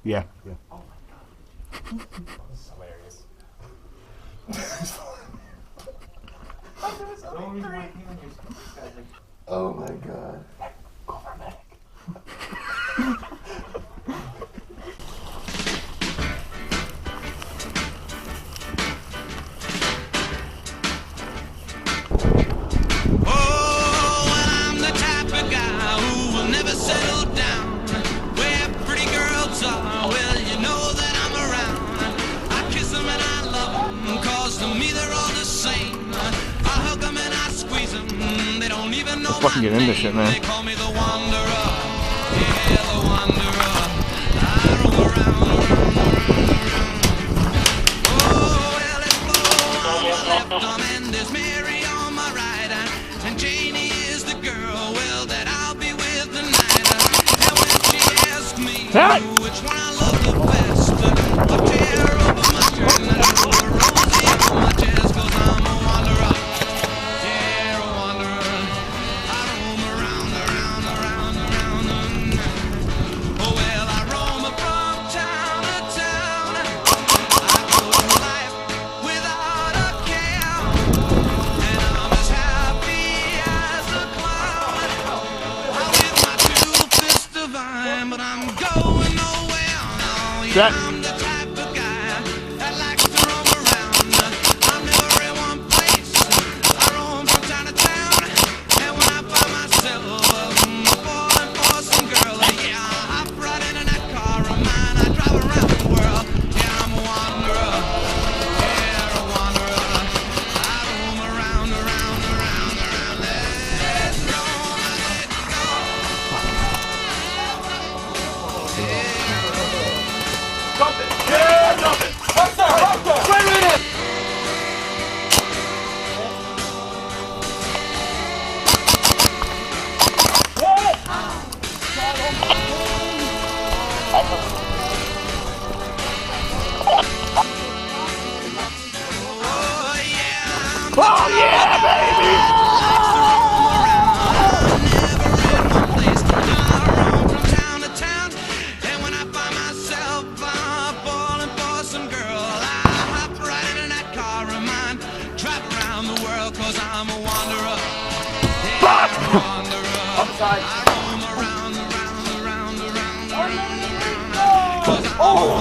Yeah. Oh my god. This is hilarious. Oh my god. Go for a medic. Let's fucking get into shit, man. That! Which one I love the best? A tear over my turn, a rosy on my chest, 'cause I'm a wanderer. Yeah, a wanderer. I roam around. Oh well, I roam from town to town. I go through life without a care, and I'm as happy as a clown. I with my two fists divine, but I'm going nowhere. No, yeah, I'm the type of guy that likes to roam around. I'm never in one place. I roam from town to town, and when I find myself falling for some girl, yeah, I hop right into that car of mine. I drive around the world. Yeah, I'm a wanderer. Yeah, a wanderer. I roam around. Let's roam, let's go. Oh yeah, baby! Oh!